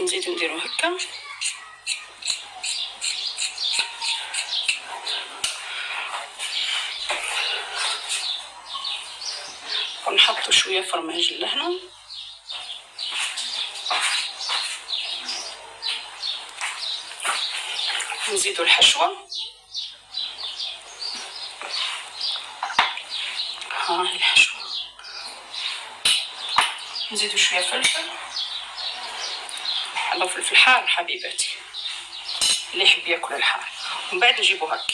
نزيدو نديرو هكا. ونحطو شويه فرماج لهنا. نزيدو الحشوه. ها هي الحشوه. نزيدو شويه فلفل. هذا فلفل حار حبيباتي اللي يحب ياكل الحار. ومن بعد نجيبو هكا.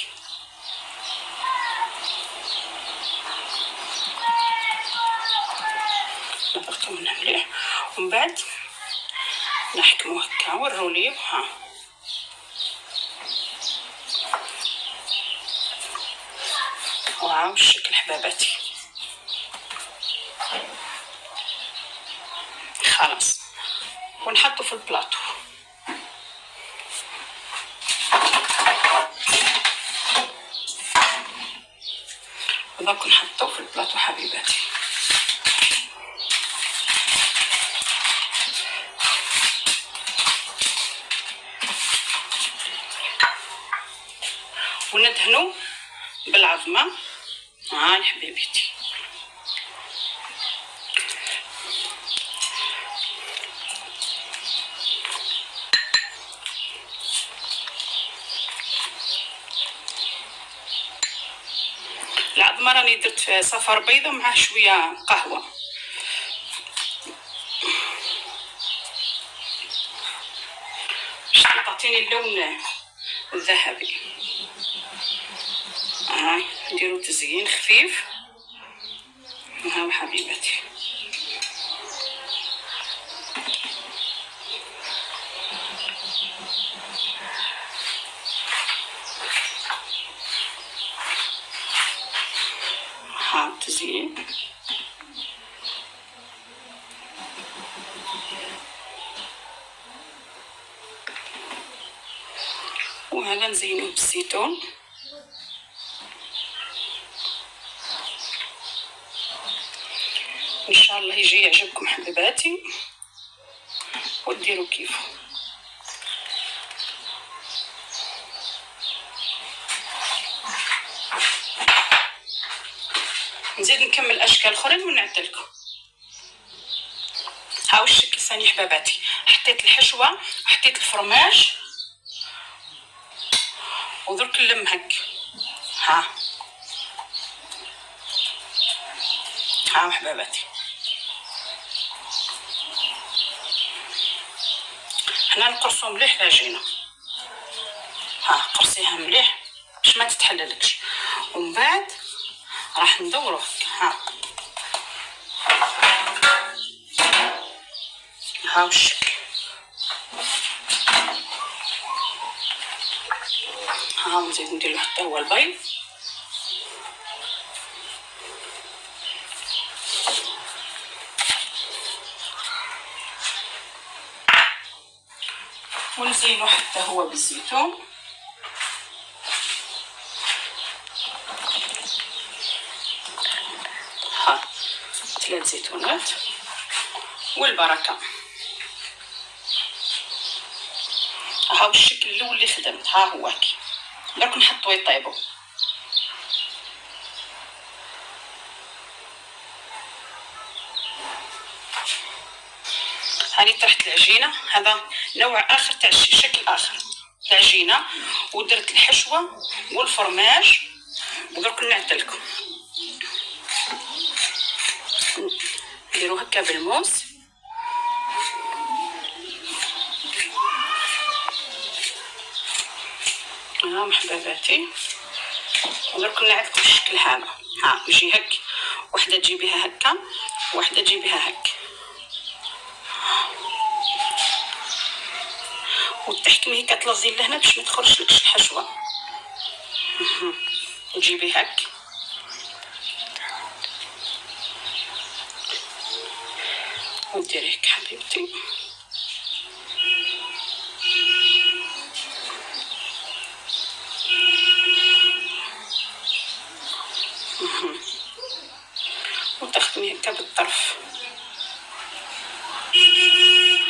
نضغطو منها مليح ومن بعد نحكمو هكا ونروليو. ها واو الشكل حباباتي. خلاص ونحطو في البلاطو. وداك نحطو في البلاطو حبيباتي. وندهنو بالعظمه. هاي حبيبتي. العظمه راني درت صفر بيضه مع شويه قهوه. باش تعطيني اللون الذهبي. هاي نديرو تزيين خفيف. ها حبيبتي. ها التزيين. وهذا نزينوه بالزيتون. ان شاء الله يجي يعجبكم حبيباتي وديروا كيفه. نزيد نكمل اشكال اخرين ونعدلكم. هاو الشكل ثاني حباباتي. حطيت الحشوه حطيت الفرماج ودرك نلم هك. ها حباباتي. حنا نقرصو مليح العجينه. قرصيها مليح باش ما تتحللكش. ومن بعد راح ندورو هكا. هاو الشكل. نزيد نديرو حتى هو البيض. ونزينو حتى هو بالزيتون. ها 3 زيتونات والبركه. هاو الشكل الاول اللي خدمت. ها هو كي درك نحطو يطيبو. هاني طرحت العجينه. هذا نوع اخر تاع شكل اخر العجينه. ودرت الحشوه والفرماج ودرك نعدلكم. نديرو هكا بالموس. ها حباباتي. ودرك نعدلكم الشكل هذا. يجي هك. وحده تجيبيها هكا وحده تجيبيها هك. وتحكمي هكا تلزي لهنا باش ما تخرجش لكش الحشوه. تجيبي هك. وديري هيك حبيبتي. وتخدمي هكا بالطرف.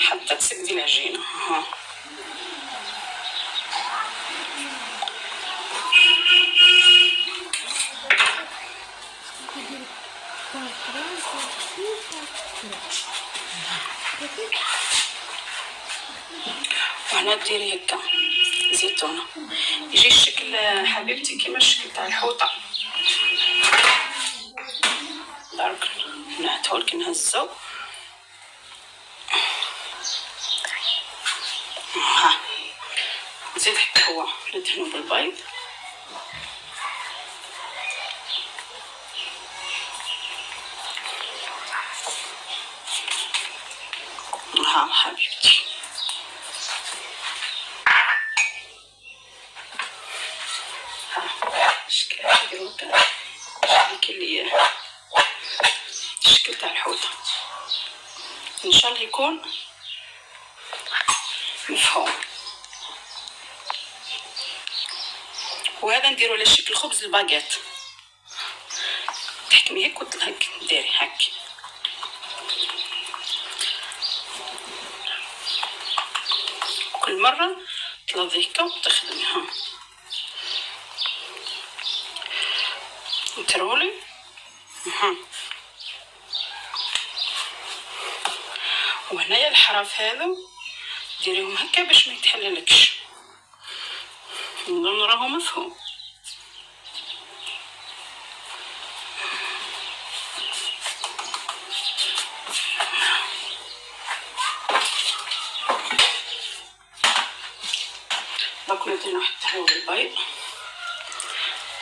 حتى تسقدي العجينه. ها وهنا ديري هكا زيتونه يجي الشكل حبيبتي كيما الشكل تاع الحوطه. درك نعتهولك نهزو. ها نزيد حتى هو ندهنو بالبيض. ها حبيبتي الشكل نديرو هكا اللي الشكل تاع الحوطه ان شاء الله يكون مفهوم. وهذا نديرو على شكل خبز الباغيت. تحكمي هيك وتهك ديري هك. كل مره تلظي هكا وتخدميها وترولي. وهنايا الحراف هذو ديريهم هكا باش ما يتحللكش. نظن راهو مفهوم. دوك نديرو حتى هو البيض.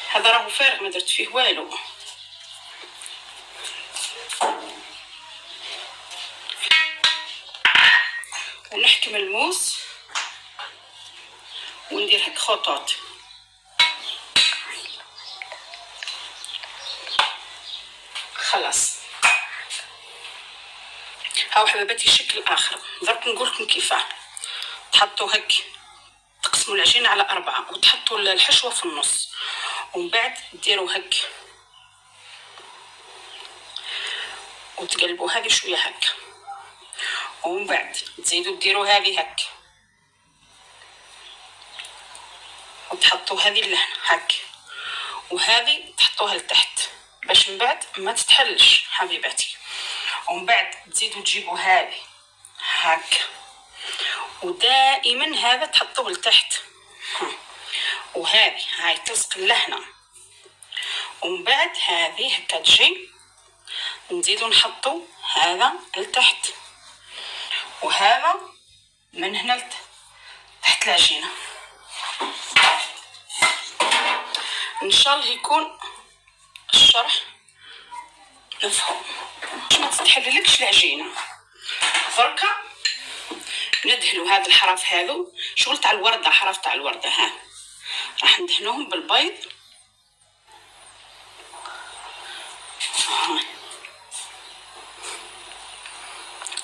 هذا راهو فارغ ما درت فيه والو. ونحكم الموس وندير هك خطوط. خلاص هاو حبيباتي الشكل اخر. درك نقولكم كيفاه. تحطوا هك تقسموا العجينه على 4 وتحطوا الحشوه في النص، ومن بعد ديروا هك وتقلبوا هذه شويه هكا، ومن بعد تزيدوا ديروا هذه هك وتحطوا هذه اللحمه هك، وهذه تحطوها لتحت باش من بعد ما تتحلش حبيباتي. ومن بعد تزيدوا تجيبوا هذه هكا، ودائما هذا تحطوه لتحت، وهذه هاي تلصق لهنا. ومن بعد هذه هكا تجي نزيدو نحطو هذا لتحت، وهذا من هنا تحت العجينه. ان شاء الله يكون الشرح مفهوم باش ما تتحللكش العجينه. دركا ندهنوا هذا الحرف هذو شغل تاع الورده، حرف تاع الورده. ها راح ندهنوهم بالبيض.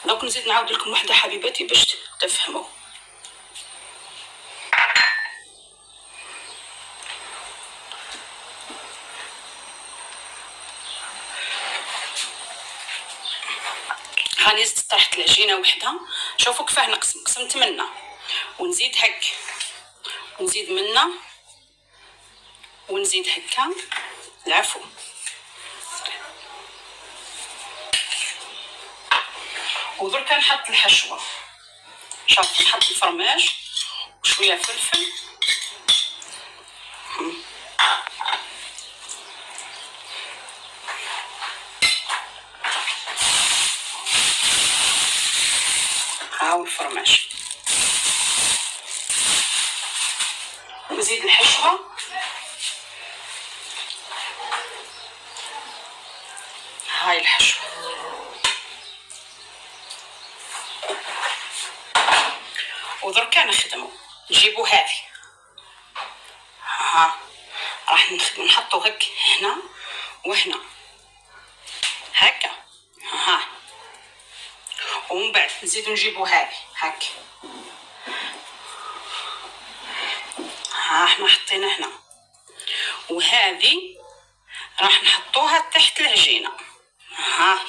دوك نزيد نعاود لكم وحده حبيباتي باش تفهموا. هاني زدت طرحت العجينه وحده. شوفوا كيفاه نقسم. قسمت منا ونزيد هك ونزيد منا ونزيد هكا. العفو. ودركا نحط الحشوه. شوف نحط الفرماج وشويه فلفل. هاو الفرماج. نزيد الحشوه. هاي الحشوه. ودركا نخدمو نجيبو هذه. ها راح نحطو هك هنا وهنا هكا. ها ومن بعد نزيدو نجيبو هذه هك. ها احنا حطينا هنا، وهذه راح نحطوها تحت العجينه. ها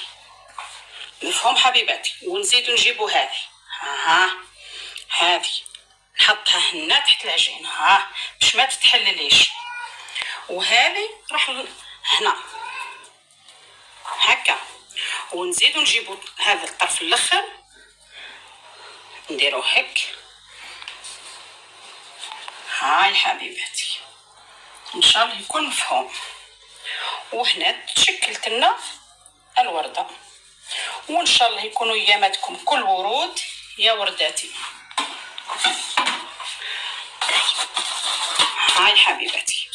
مفهوم حبيباتي. ونزيدو نجيبو هذه. ها هذه نحطها هنا تحت العجين، ها باش ما تتحلليش. وهذه راح هنا هكا. ونزيدو نجيبو هذا الطرف الاخر نديرو هك. هاي حبيباتي ان شاء الله يكون مفهوم. وهنا تشكلت لنا الورده، وان شاء الله يكونوا اياماتكم كل ورود يا ورداتي. هاي حبيباتي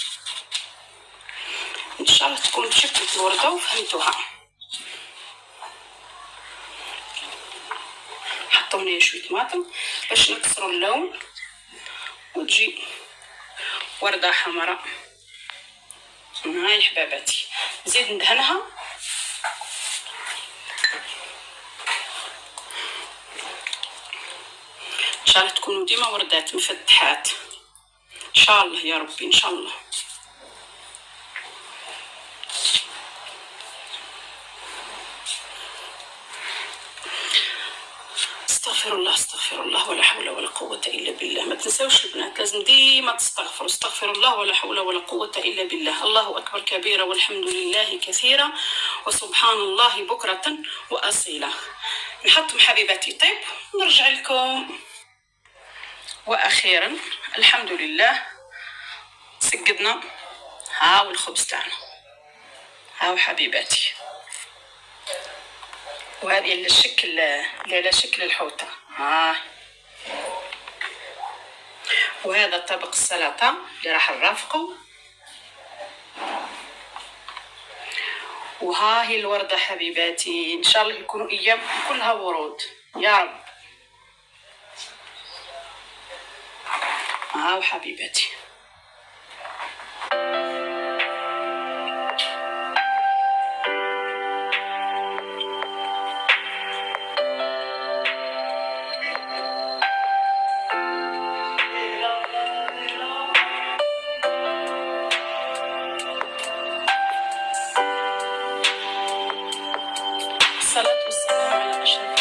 ان شاء الله تكون تشكلت الورده وفهمتوها. حطوا هنا شويه طماطم باش نكسروا اللون وتجي ورده حمراء. هاي حباباتي نزيد ندهنها. ان شاء الله تكونوا ديما وردات مفتحات ان شاء الله يا ربي ان شاء الله. استغفر الله استغفر الله ولا حول ولا قوة إلا بالله. ما تنسوش البنات لازم ديما تستغفروا، استغفر الله ولا حول ولا قوة إلا بالله. الله أكبر كبيرا والحمد لله كثيرا وسبحان الله بكرة وأصيلا. نحطم حبيباتي طيب ونرجع لكم. وأخيرا الحمد لله سقدنا. هاو الخبز تاعنا، هاو حبيباتي. وهذه على شكل الحوتة. وهذا طبق السلطة اللي راح نرافقه. وها هي الوردة حبيباتي ان شاء الله يكونوا ايام كلها ورود يا رب. هاو حبيباتي الصلاة والسلام على أشرف